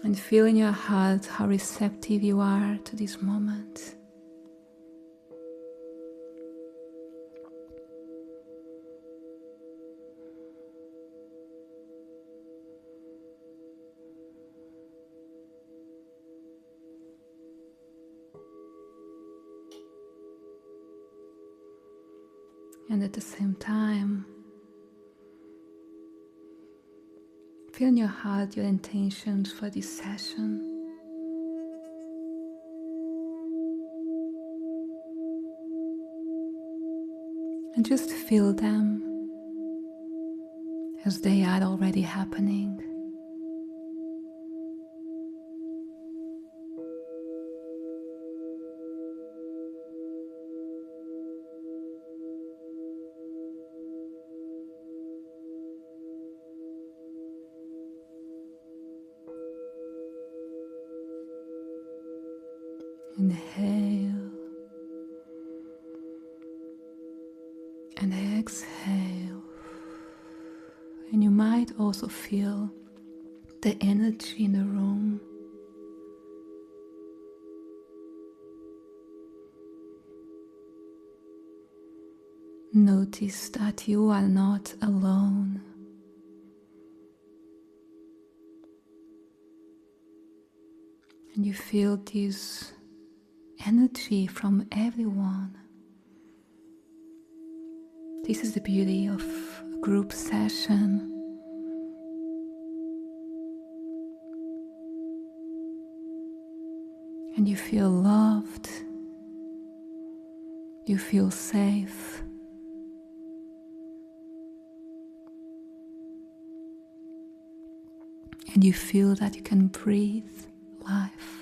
And feel in your heart how receptive you are to this moment. And at the same time, feel in your heart your intentions for this session. And just feel them as they are already happening. Inhale and exhale. And you might also feel the energy in the room. Notice that you are not alone. And you feel this energy from everyone. This is the beauty of a group session. And you feel loved. You feel safe. And you feel that you can breathe life.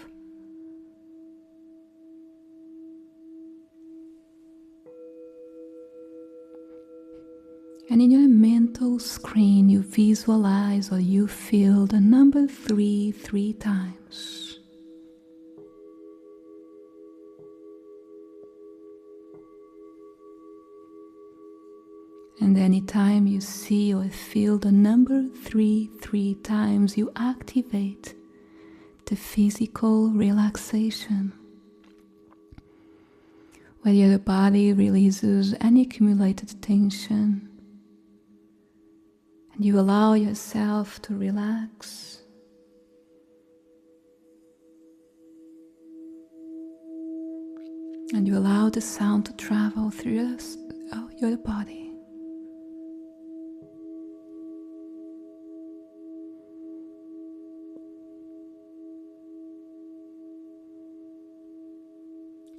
And in your mental screen, you visualize or you feel the number 3 3 times. And anytime you see or feel the number 3 3 times, you activate the physical relaxation, where your body releases any accumulated tension. And you allow yourself to relax. And you allow the sound to travel through your body.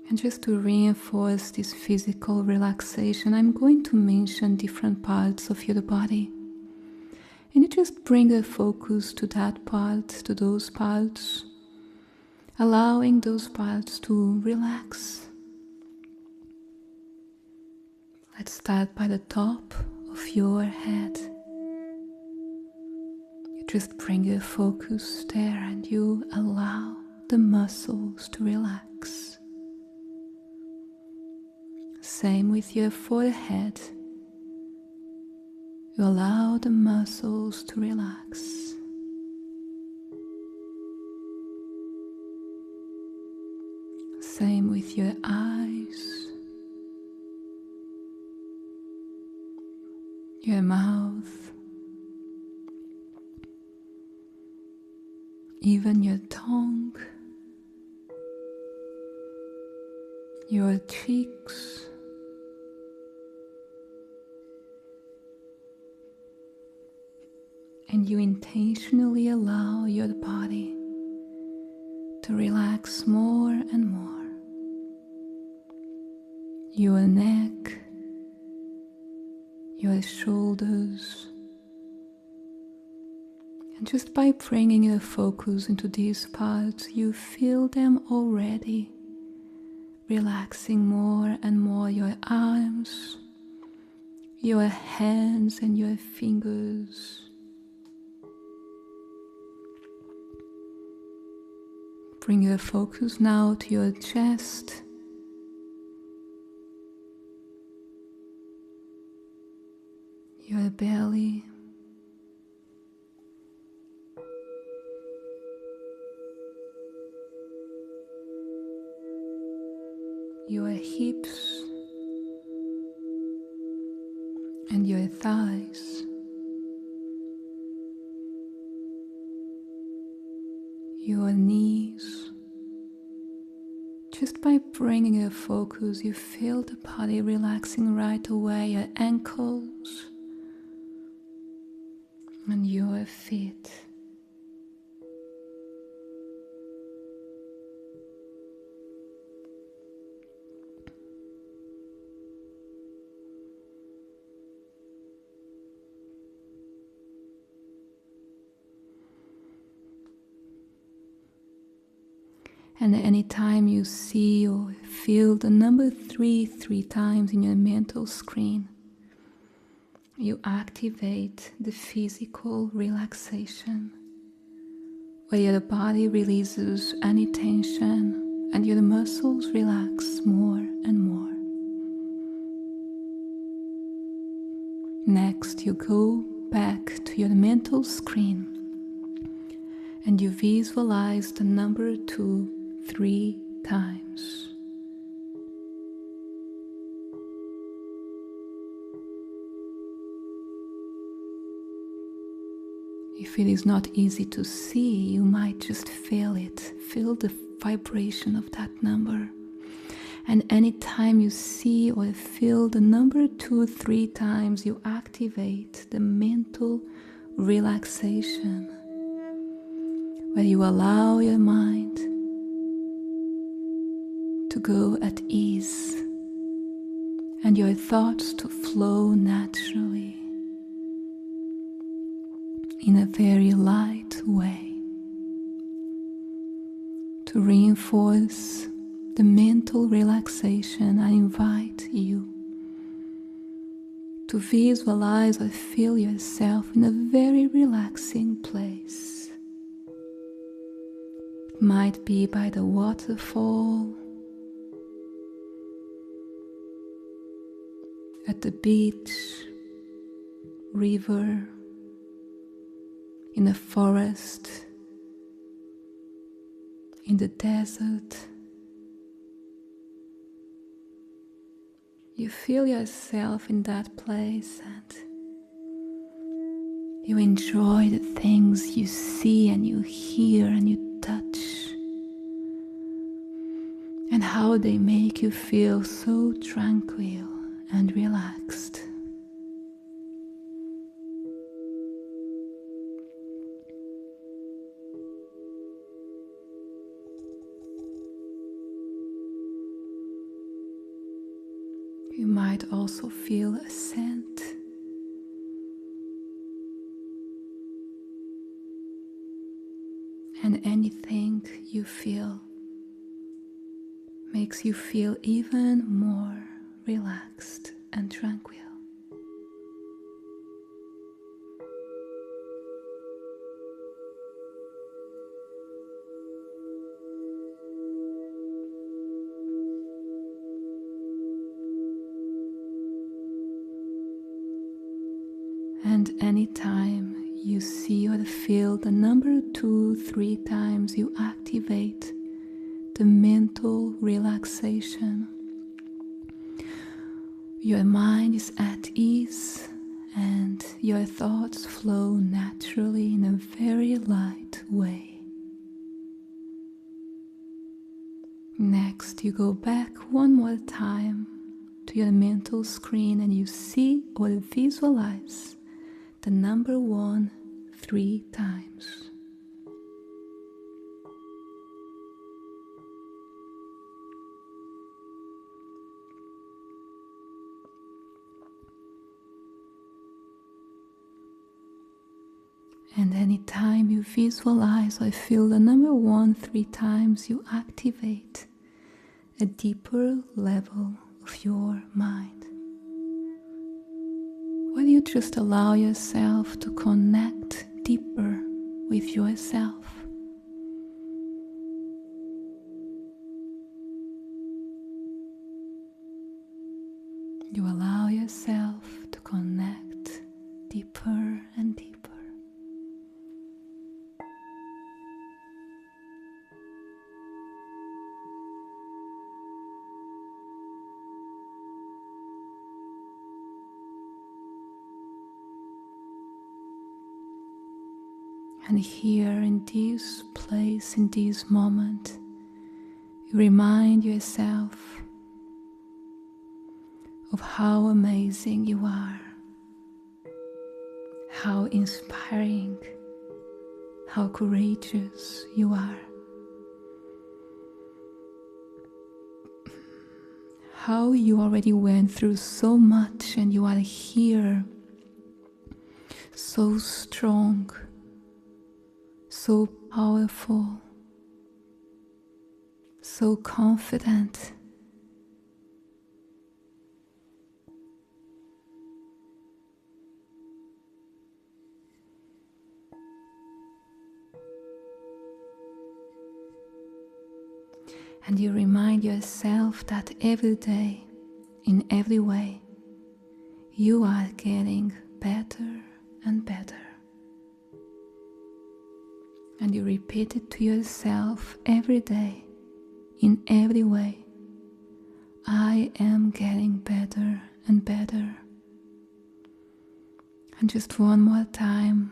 And just to reinforce this physical relaxation, I'm going to mention different parts of your body. And you just bring the focus to that part, to those parts, allowing those parts to relax. Let's start by the top of your head. You just bring your focus there and you allow the muscles to relax. Same with your forehead. You allow the muscles to relax. Same with your eyes, your mouth, even your tongue, your cheeks, and you intentionally allow your body to relax more and more. Your neck, your shoulders, and just by bringing your focus into these parts, you feel them already relaxing more and more. Your arms, your hands and your fingers. Bring your focus now to your chest, your belly, your hips and your thighs, your knees. Just by bringing your focus, you feel the body relaxing right away, your ankles and your feet. And anytime you see or feel the number 3 times in your mental screen, you activate the physical relaxation, where your body releases any tension and your muscles relax more and more. Next, you go back to your mental screen and you visualize the number 3 times. If it is not easy to see, you might just feel it. Feel the vibration of that number. And anytime you see or feel the number 3 times, you activate the mental relaxation, where you allow your mind to go at ease and your thoughts to flow naturally in a very light way. To reinforce the mental relaxation, I invite you to visualize or feel yourself in a very relaxing place. It might be by the waterfall, at the beach, river, in a forest, in the desert. You feel yourself in that place and you enjoy the things you see and you hear and you touch, and how they make you feel so tranquil and relaxed. You might also feel a scent. And anything you feel makes you feel even more relaxed and tranquil. And anytime you see or feel the number 3 times, you activate the mental relaxation. Your mind is at ease and your thoughts flow naturally in a very light way. Next, you go back one more time to your mental screen and you see or visualize the number 3 times. And anytime you visualize or feel the number 3 times, you activate a deeper level of your mind, where you just allow yourself to connect deeper with yourself. You allow yourself to connect deeper and deeper. And here in this place, in this moment, you remind yourself of how amazing you are, how inspiring, how courageous you are, how you already went through so much and you are here so strong, so powerful, so confident. And you remind yourself that every day, in every way, you are getting better and better. And you repeat it to yourself every day, in every way. I am getting better and better. And just one more time,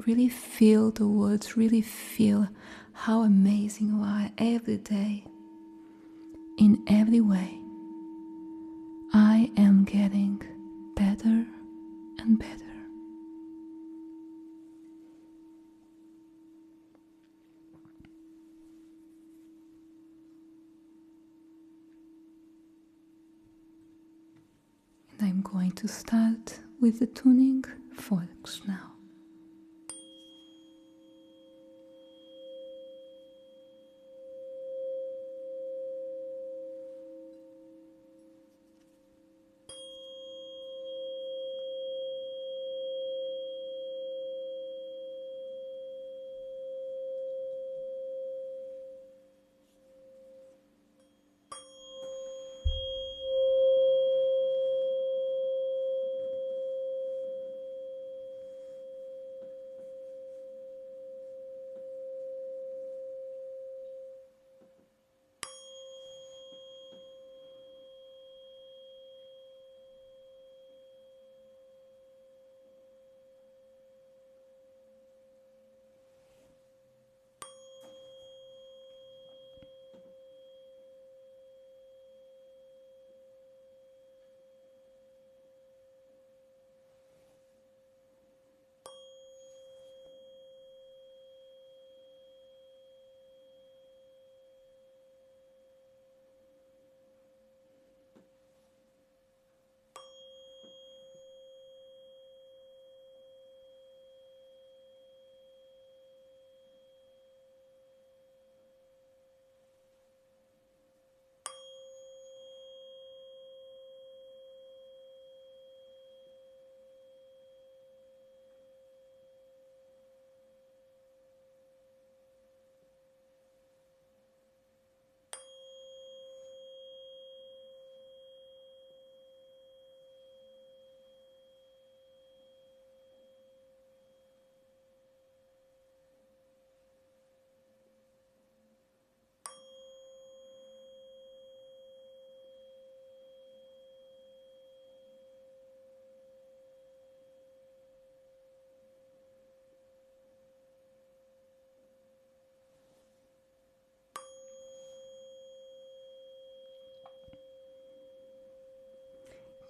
really feel the words, really feel how amazing you are every day. In every way, I am getting better and better. And I'm going to start with the tuning forks now.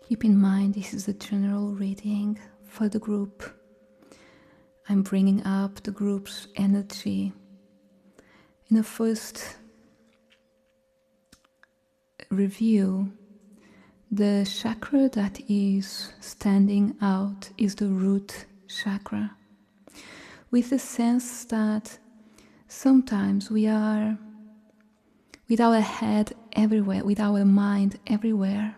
Keep in mind, this is a general reading for the group. I'm bringing up the group's energy. In the first review, the chakra that is standing out is the root chakra, with the sense that sometimes we are with our head everywhere, with our mind everywhere,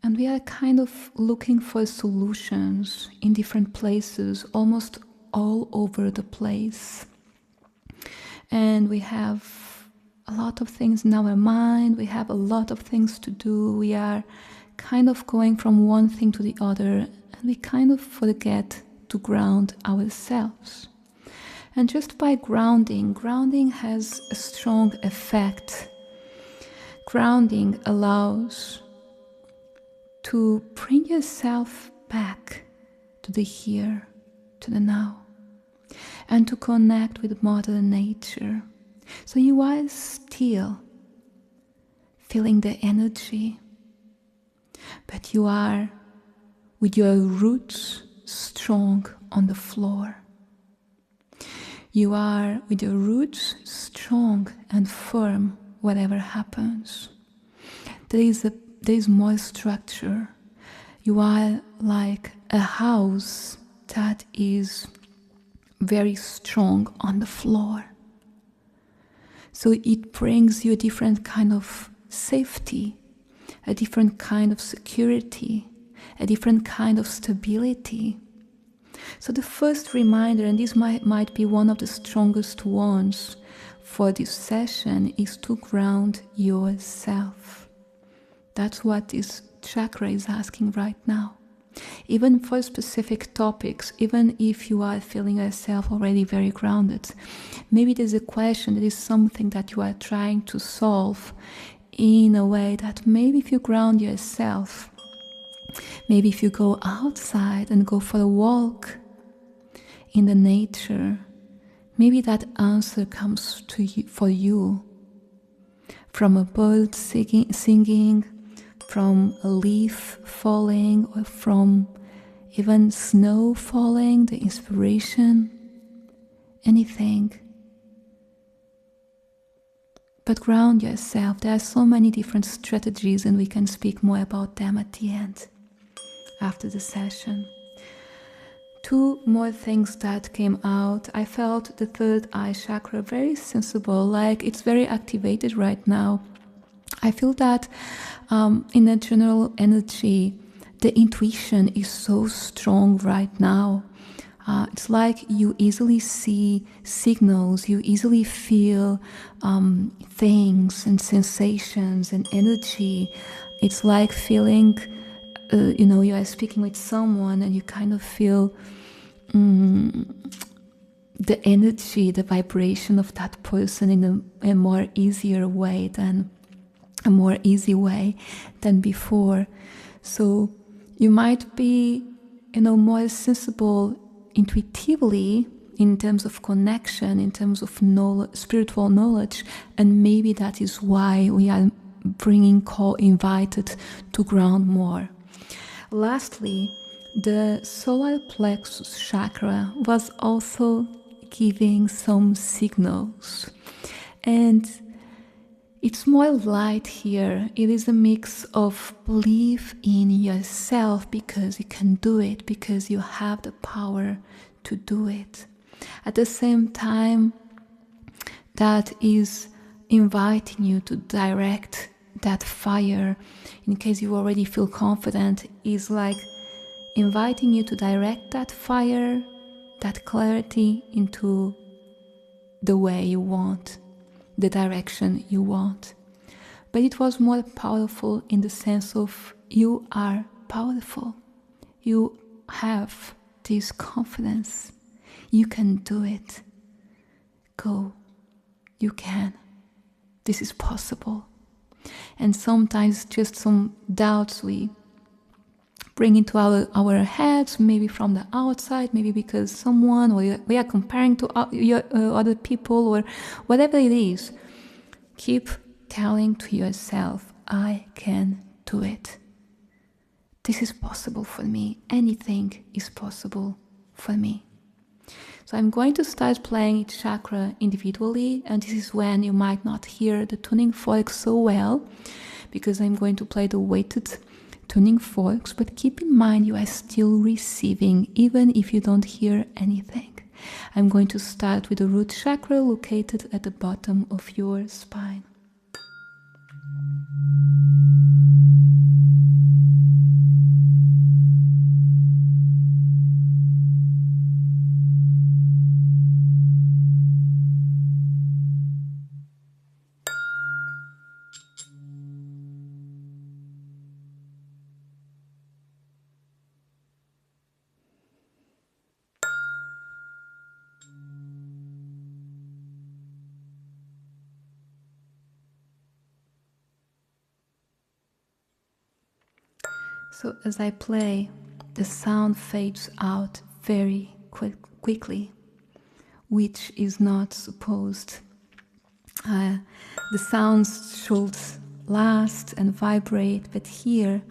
and we are kind of looking for solutions in different places, almost all over the place. And we have a lot of things in our mind, we have a lot of things to do, we are kind of going from one thing to the other, and we kind of forget to ground ourselves. And just by grounding has a strong effect. Grounding allows to bring yourself back to the here, to the now. and to connect with Mother Nature. So you are still feeling the energy, but you are with your roots strong on the floor. You are with your roots strong and firm whatever happens. There is more structure. You are like a house that is very strong on the floor. So it brings you a different kind of safety, a different kind of security, a different kind of stability. So the first reminder, and this might be one of the strongest ones for this session, is to ground yourself. That's what this chakra is asking right now. Even for specific topics, even if you are feeling yourself already very grounded, maybe there's a question, there is something that you are trying to solve in a way that maybe if you ground yourself, maybe if you go outside and go for a walk in the nature, maybe that answer comes to you, for you, from a bird singing, from a leaf falling, or from even snow falling, the inspiration, anything. But ground yourself. There are so many different strategies, and we can speak more about them at the end, after the session. Two more things that came out. I felt the third eye chakra very sensible, like it's very activated right now. I feel that in the general energy, the intuition is so strong right now. It's like you easily see signals, you easily feel things and sensations and energy. It's like feeling, you are speaking with someone and you kind of feel the energy, the vibration of that person in a more easier way than a more easy way than before. So you might be, more sensible intuitively in terms of connection, in terms of spiritual knowledge, and maybe that is why we are invited to ground more. Lastly, the solar plexus chakra was also giving some signals, and it's more light here. It is a mix of belief in yourself because you can do it, because you have the power to do it. At the same time, that is inviting you to direct that fire. In case you already feel confident, is like inviting you to direct that fire, that clarity into the way you want, the direction you want. But it was more powerful in the sense of you are powerful. You have this confidence. You can do it. Go. You can. This is possible. And sometimes just some doubts we bring into our heads, maybe from the outside, maybe because someone, or we are comparing to other people, or whatever it is. Keep telling to yourself, I can do it. This is possible for me. Anything is possible for me. So I'm going to start playing each chakra individually, and this is when you might not hear the tuning forks so well, because I'm going to play the weighted tuning forks, but keep in mind you are still receiving, even if you don't hear anything. I'm going to start with the root chakra located at the bottom of your spine. So as I play, the sound fades out very quickly. which is not supposed. The sounds should last and vibrate, but here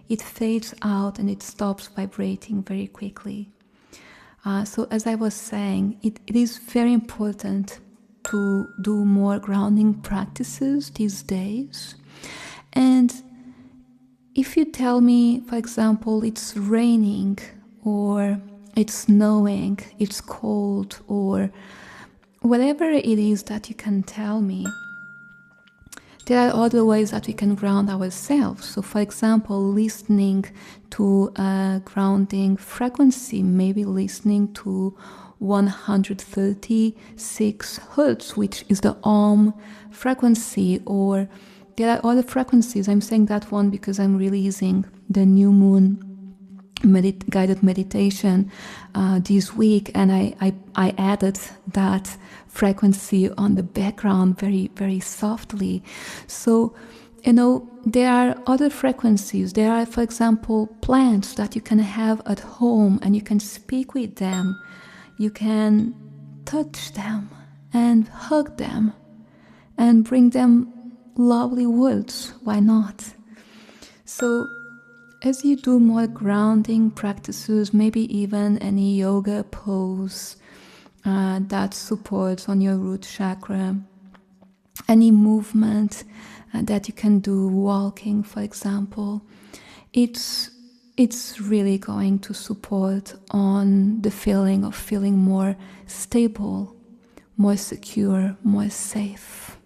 it fades out and it stops vibrating very quickly. So as I was saying, it is very important to do more grounding practices these days. And if you tell me, for example, it's raining or it's snowing, it's cold, or whatever it is that you can tell me, there are other ways that we can ground ourselves. So for example, listening to a grounding frequency, maybe listening to 136 hertz, which is the Om frequency, or there are other frequencies. I'm saying that one because I'm releasing the new moon guided meditation this week, and I added that frequency on the background very, very softly. So, there are other frequencies. There are, for example, plants that you can have at home and you can speak with them. You can touch them and hug them and bring them lovely words. Why not? So, as you do more grounding practices, maybe even any yoga pose that supports on your root chakra, any movement that you can do, walking, for example, it's really going to support on the feeling of feeling more stable, more secure, more safe.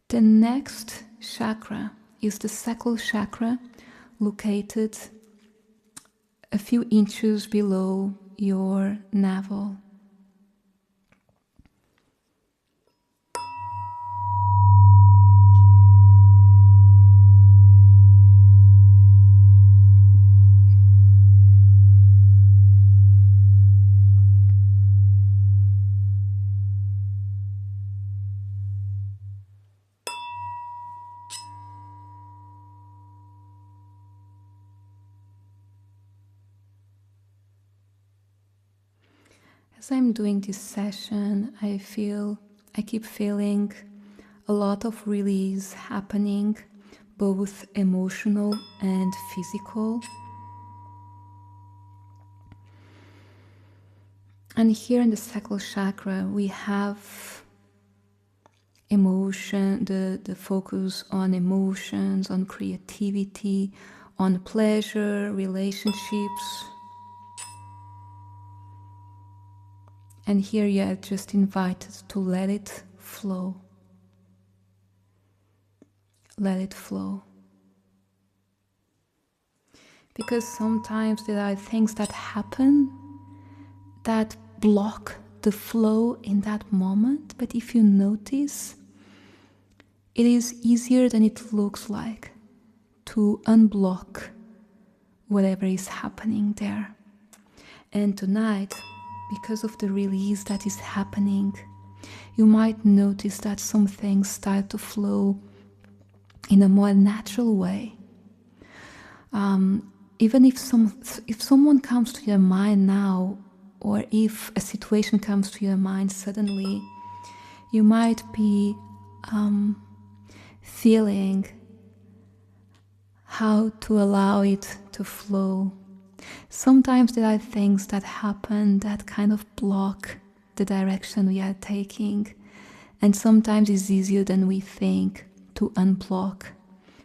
The next chakra is the sacral chakra, located a few inches below your navel. As I'm doing this session, I keep feeling a lot of release happening, both emotional and physical. And here in the sacral chakra, we have emotion, the focus on emotions, on creativity, on pleasure, relationships. And here you are just invited to let it flow. Let it flow. Because sometimes there are things that happen that block the flow in that moment. But if you notice, it is easier than it looks like to unblock whatever is happening there. And tonight, because of the release that is happening, you might notice that some things start to flow in a more natural way. Even if someone comes to your mind now, or if a situation comes to your mind suddenly, you might be feeling how to allow it to flow. Sometimes there are things that happen that kind of block the direction we are taking, and sometimes it's easier than we think to unblock.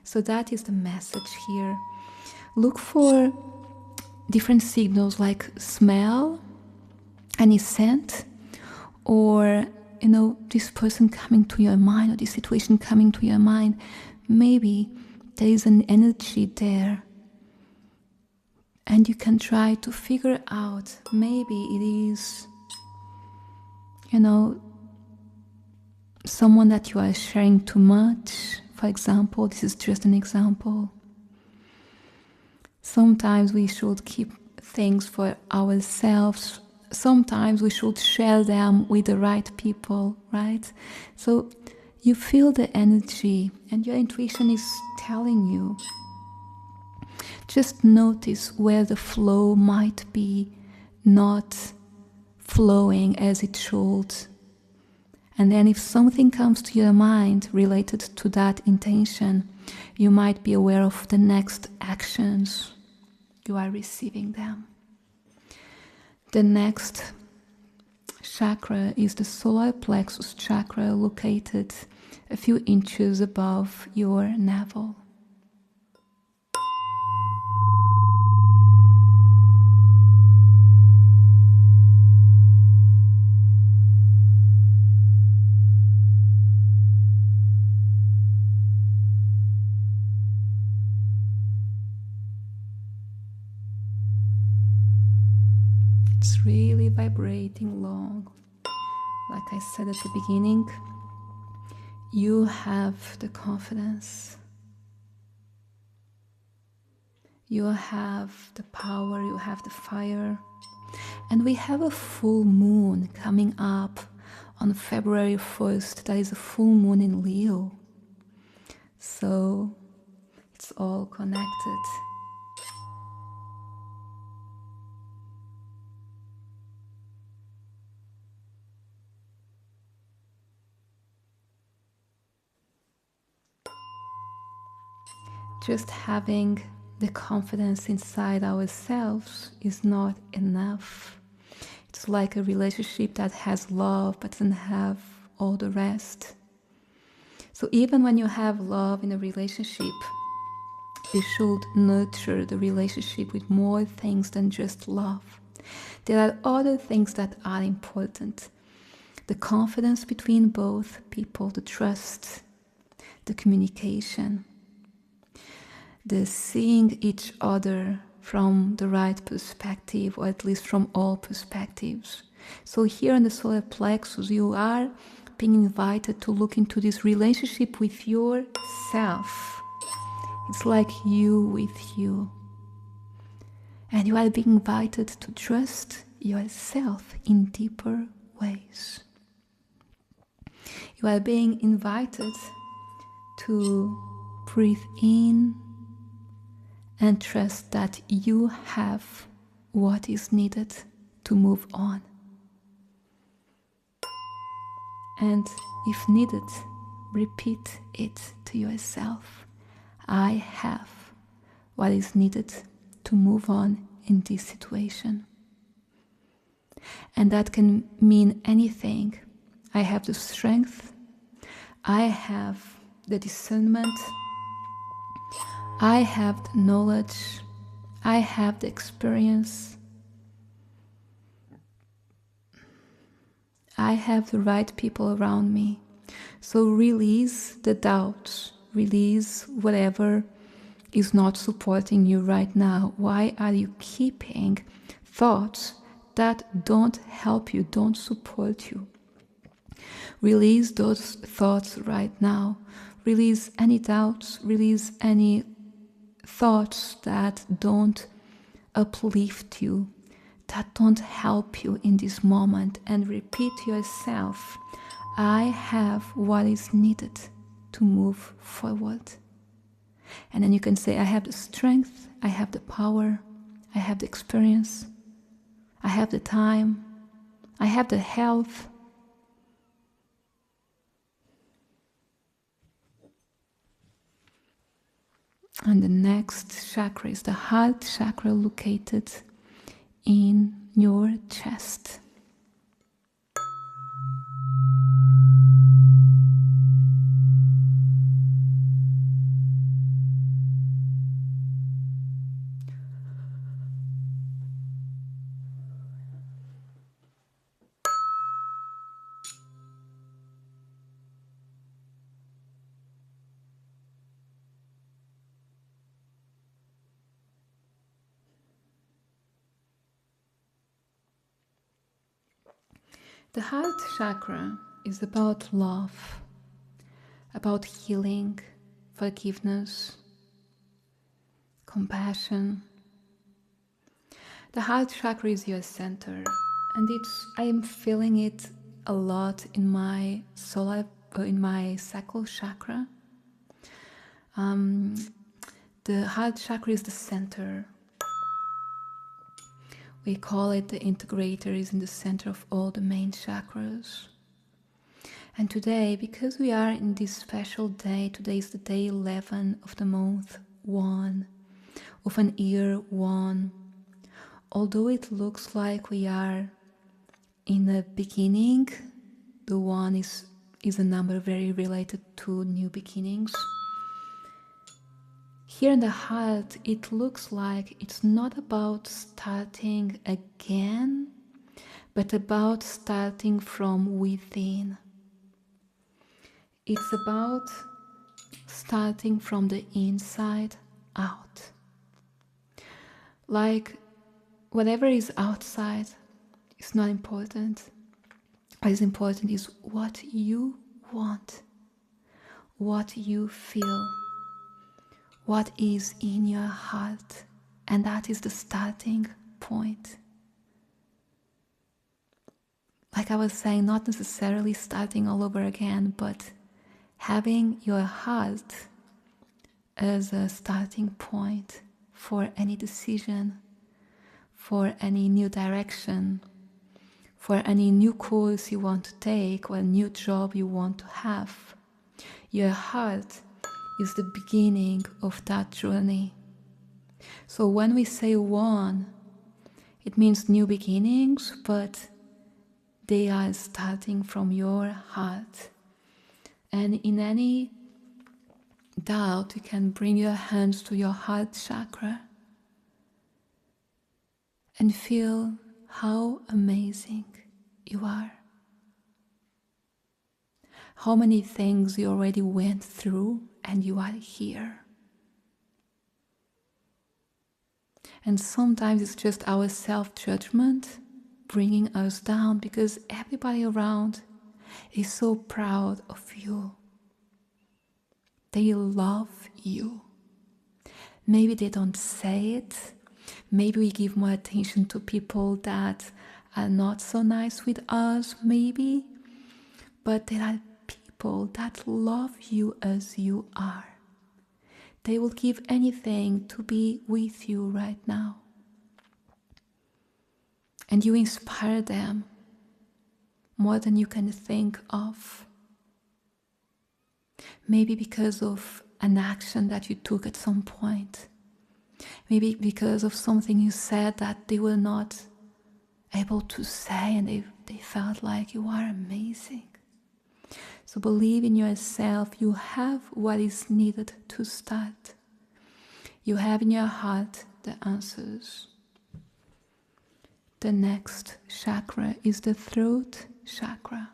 So that is the message here. Look for different signals like smell, any scent, or this person coming to your mind, or this situation coming to your mind. Maybe there is an energy there, and you can try to figure out, maybe it is, someone that you are sharing too much. For example, this is just an example. Sometimes we should keep things for ourselves. Sometimes we should share them with the right people, right? So you feel the energy and your intuition is telling you. Just notice where the flow might be not flowing as it should. And then if something comes to your mind related to that intention, you might be aware of the next actions. You are receiving them. The next chakra is the solar plexus chakra, located a few inches above your navel. It's really vibrating long. Like I said at the beginning, you have the confidence. You have the power, you have the fire. And we have a full moon coming up on February 1st. That is a full moon in Leo. So it's all connected. Just having the confidence inside ourselves is not enough. It's like a relationship that has love but doesn't have all the rest. So even when you have love in a relationship, you should nurture the relationship with more things than just love. There are other things that are important. The confidence between both people, the trust, the communication, the seeing each other from the right perspective, or at least from all perspectives. So here in the solar plexus, you are being invited to look into this relationship with yourself. It's like you with you. And you are being invited to trust yourself in deeper ways. You are being invited to breathe in and trust that you have what is needed to move on. And if needed, repeat it to yourself. I have what is needed to move on in this situation. And that can mean anything. I have the strength. I have the discernment. I have the knowledge. I have the experience. I have the right people around me. So release the doubts. Release whatever is not supporting you right now. Why are you keeping thoughts that don't help you, don't support you? Release those thoughts right now. Release any doubts. Release any thoughts that don't uplift you, that don't help you in this moment, and repeat to yourself, I have what is needed to move forward. And then you can say, I have the strength, I have the power, I have the experience, I have the time, I have the health. And the next chakra is the heart chakra, located in your chest. The heart chakra is about love, about healing, forgiveness, compassion. The heart chakra is your center, and I am feeling it a lot in my sacral chakra. The heart chakra is the center We call it the integrator, is in the center of all the main chakras. And today, because we are in this special day, today is the day 11 of the month 1, of an year 1. Although it looks like we are in the beginning, the 1 is a number very related to new beginnings. Here in the heart, it looks like it's not about starting again, but about starting from within. It's about starting from the inside out. Like whatever is outside is not important. What is important is what you want, what you feel, what is in your heart, and that is the starting point. Like I was saying, not necessarily starting all over again, but having your heart as a starting point for any decision, for any new direction, for any new course you want to take or a new job you want to have. Your heart is the beginning of that journey. So when we say 1, it means new beginnings, but they are starting from your heart. And in any doubt, you can bring your hands to your heart chakra and feel how amazing you are. How many things you already went through and you are here. And sometimes it's just our self-judgment bringing us down because everybody around is so proud of you. They love you. Maybe they don't say it. Maybe we give more attention to people that are not so nice with us, maybe. But there are people that love you as you are. They will give anything to be with you right now. And you inspire them more than you can think of. Maybe because of an action that you took at some point. Maybe because of something you said that they were not able to say and they felt like you are amazing. So believe in yourself. You have what is needed to start. You have in your heart the answers. The next chakra is the throat chakra.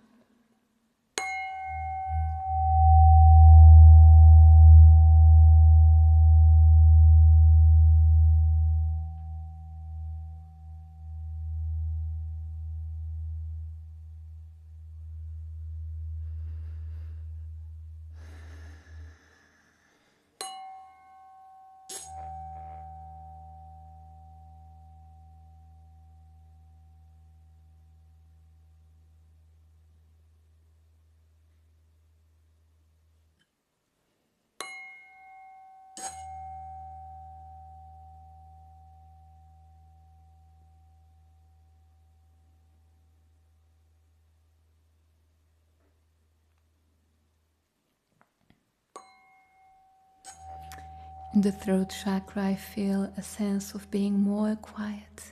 In the throat chakra, I feel a sense of being more quiet.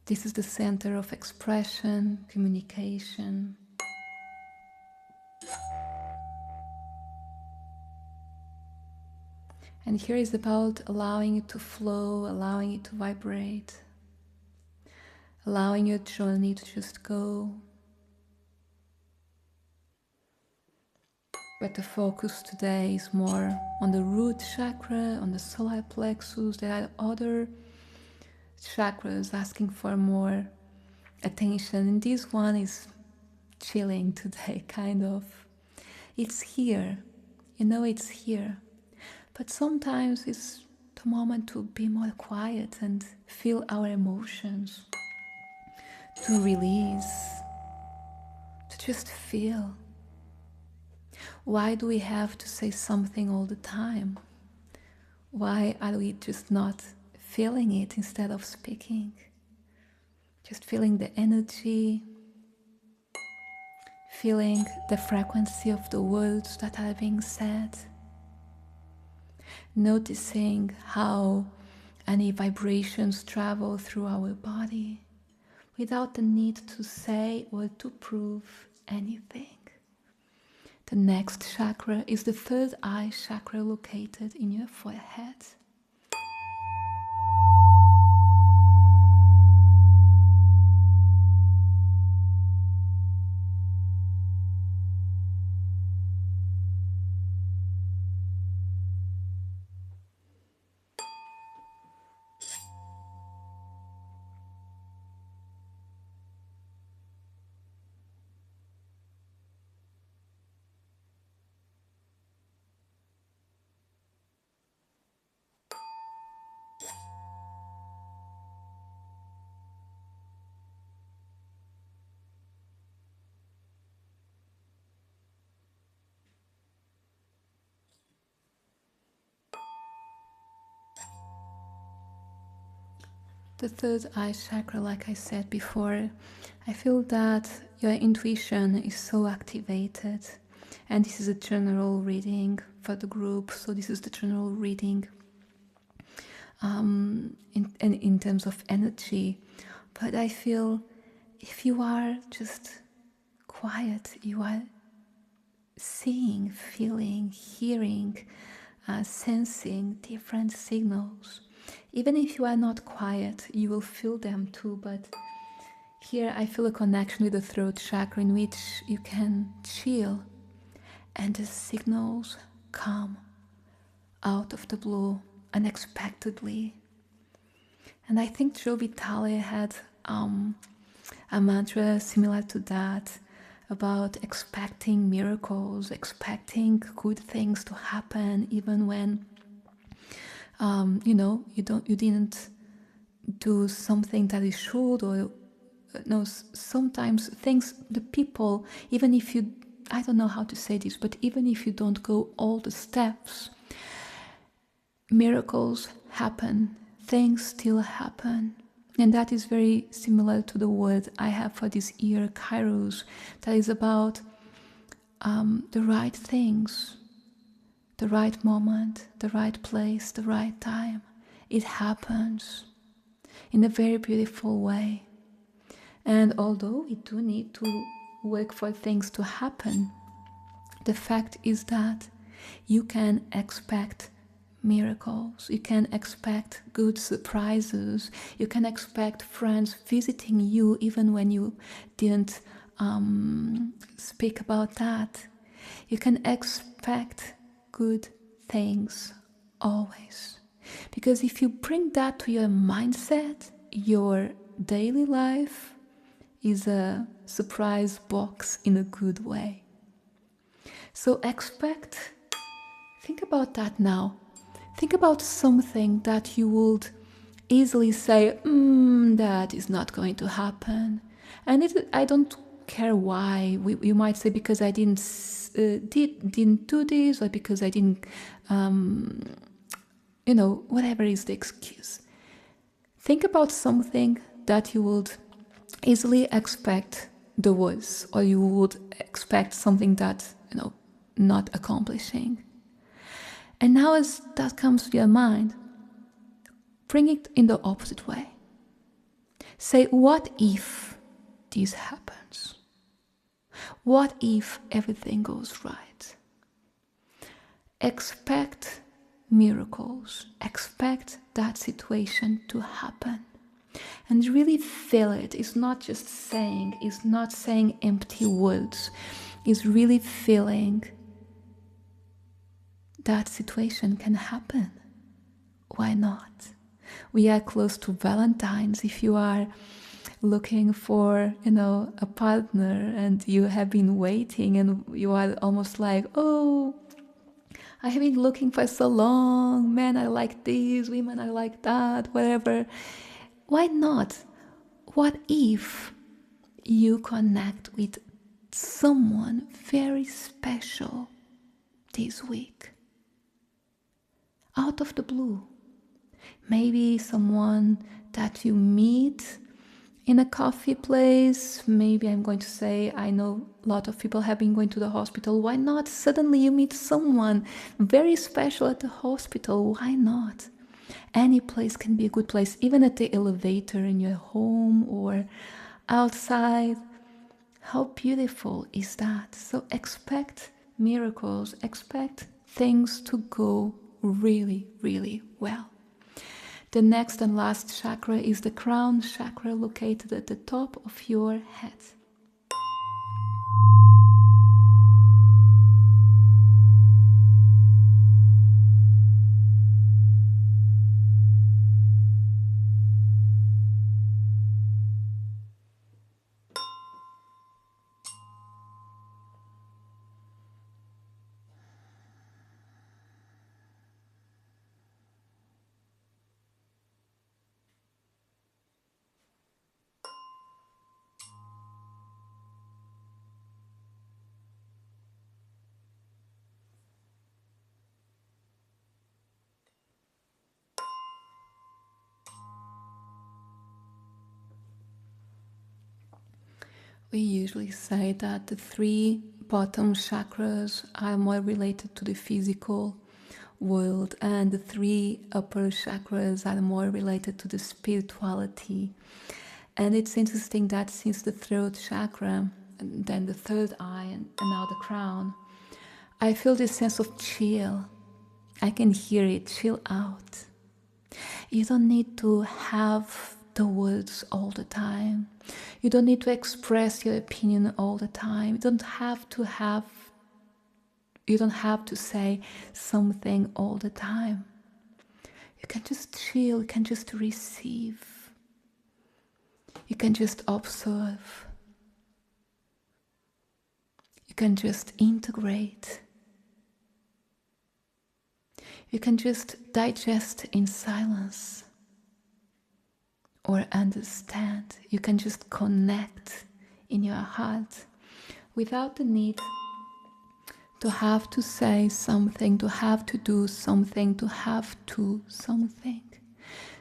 This is the center of expression, communication. And here is about allowing it to flow, allowing it to vibrate, allowing your journey to just go. But the focus today is more on the root chakra, on the solar plexus. There are other chakras asking for more attention. And this one is chilling today, kind of. It's here. You know it's here. But sometimes it's the moment to be more quiet and feel our emotions. To release. To just feel. Why do we have to say something all the time? Why are we just not feeling it instead of speaking. Just feeling the energy, feeling the frequency of the words that are being said, noticing how any vibrations travel through our body without the need to say or to prove anything. The next chakra is the third eye chakra located in your forehead. The third eye chakra, like I said before, I feel that your intuition is so activated. And this is a general reading for the group, so this is the general reading in terms of energy. But I feel if you are just quiet, you are seeing, feeling, hearing, sensing different signals. Even if you are not quiet, you will feel them too. But here I feel a connection with the throat chakra in which you can chill and the signals come out of the blue unexpectedly. And I think Joe Vitale had a mantra similar to that, about expecting miracles, expecting good things to happen, even when you didn't do something that you should, or no, sometimes things, the people, even if you, I don't know how to say this, but even if you don't go all the steps, miracles happen, things still happen. And that is very similar to the word I have for this year, Kairos, that is about the right things, the right moment, the right place, the right time. It happens in a very beautiful way. And although we do need to work for things to happen, the fact is that you can expect miracles, you can expect good surprises, you can expect friends visiting you even when you didn't speak about that. You can expect good things always. Because if you bring that to your mindset, your daily life is a surprise box in a good way. So think about that now. Think about something that you would easily say, that is not going to happen. And I don't care why. You might say because I didn't do this, or because I didn't, whatever is the excuse. Think about something that you would easily expect the worst, or you would expect something that, not accomplishing. And now as that comes to your mind, bring it in the opposite way. Say, what if this happens? What if everything goes right? Expect miracles. Expect that situation to happen. And really feel it. It's not just saying, it's not saying empty words. It's really feeling that situation can happen. Why not? We are close to Valentine's. If you are looking for, a partner and you have been waiting and you are almost like, oh, I have been looking for so long. Men are like this, women are like that, whatever. Why not? What if you connect with someone very special this week? Out of the blue. Maybe someone that you meet in a coffee place. Maybe I'm going to say, I know a lot of people have been going to the hospital. Why not? Suddenly you meet someone very special at the hospital. Why not? Any place can be a good place, even at the elevator in your home or outside. How beautiful is that? So expect miracles, expect things to go really, really well. The next and last chakra is the crown chakra, located at the top of your head. We usually say that the three bottom chakras are more related to the physical world, and the three upper chakras are more related to the spirituality. And it's interesting that since the throat chakra, and then the third eye, and now the crown, I feel this sense of chill. I can hear it, chill out. You don't need to have the words all the time. You don't need to express your opinion all the time. You don't have to say something all the time. You can just chill, you can just receive. You can just observe. You can just integrate. You can just digest in silence or understand. You can just connect in your heart without the need to have to say something, to have to do something, to have to something.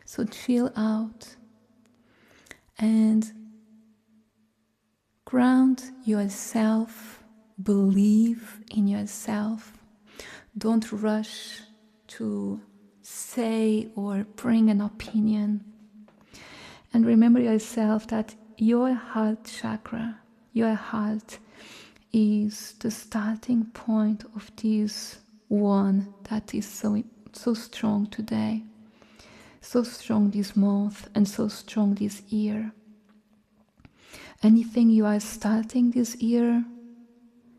So chill out and ground yourself, believe in yourself. Don't rush to say or bring an opinion. And remember yourself that your heart chakra, your heart, is the starting point of this one that is so strong today, so strong this month, and so strong this year. Anything you are starting this year,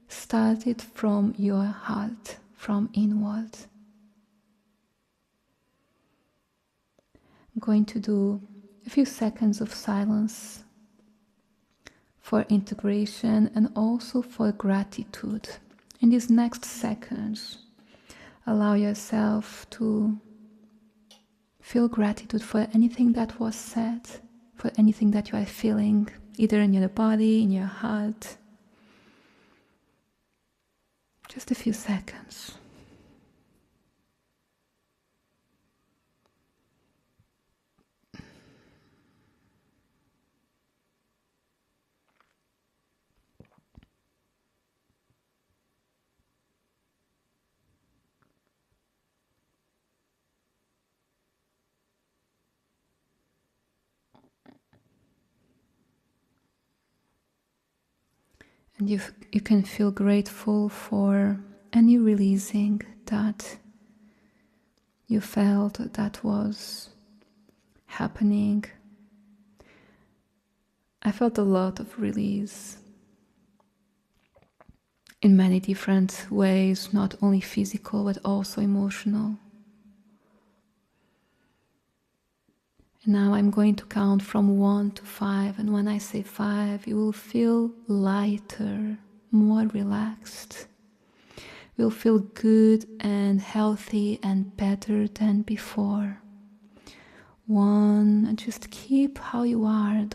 start it from your heart, from inward. I'm going to do a few seconds of silence for integration and also for gratitude. In these next seconds, allow yourself to feel gratitude for anything that was said, for anything that you are feeling, either in your body, in your heart. Just a few seconds. And you can feel grateful for any releasing that you felt that was happening. I felt a lot of release in many different ways, not only physical but also emotional. And now I'm going to count from 1 to 5, and when I say 5, you will feel lighter, more relaxed. You'll feel good and healthy and better than before. 1, and just keep how you are.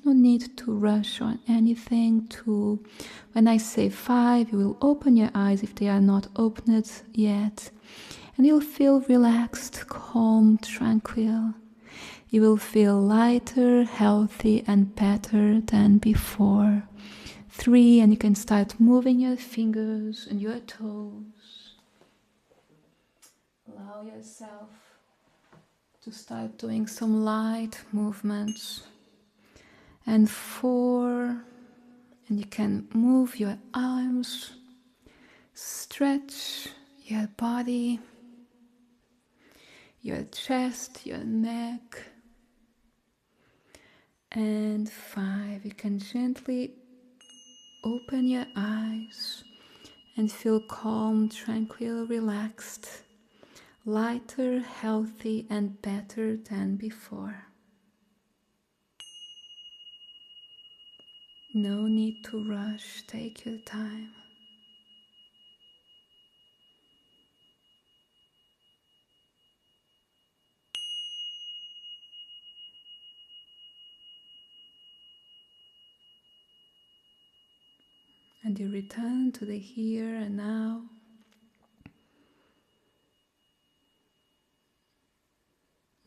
No need to rush on anything. 2, when I say 5, you will open your eyes if they are not opened yet. And you'll feel relaxed, calm, tranquil. You will feel lighter, healthy, and better than before. 3, and you can start moving your fingers and your toes. Allow yourself to start doing some light movements. And 4, and you can move your arms, stretch your body, your chest, your neck. And 5, you can gently open your eyes and feel calm, tranquil, relaxed, lighter, healthy, and better than before. No need to rush, take your time. And you return to the here and now.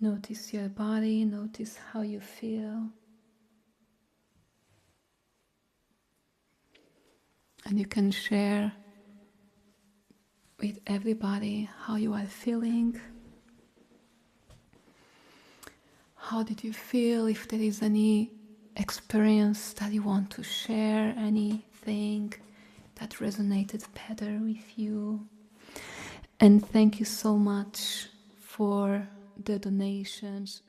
Notice your body, notice how you feel. And you can share with everybody how you are feeling. How did you feel? If there is any experience that you want to share, anything that resonated better with you. And thank you so much for the donations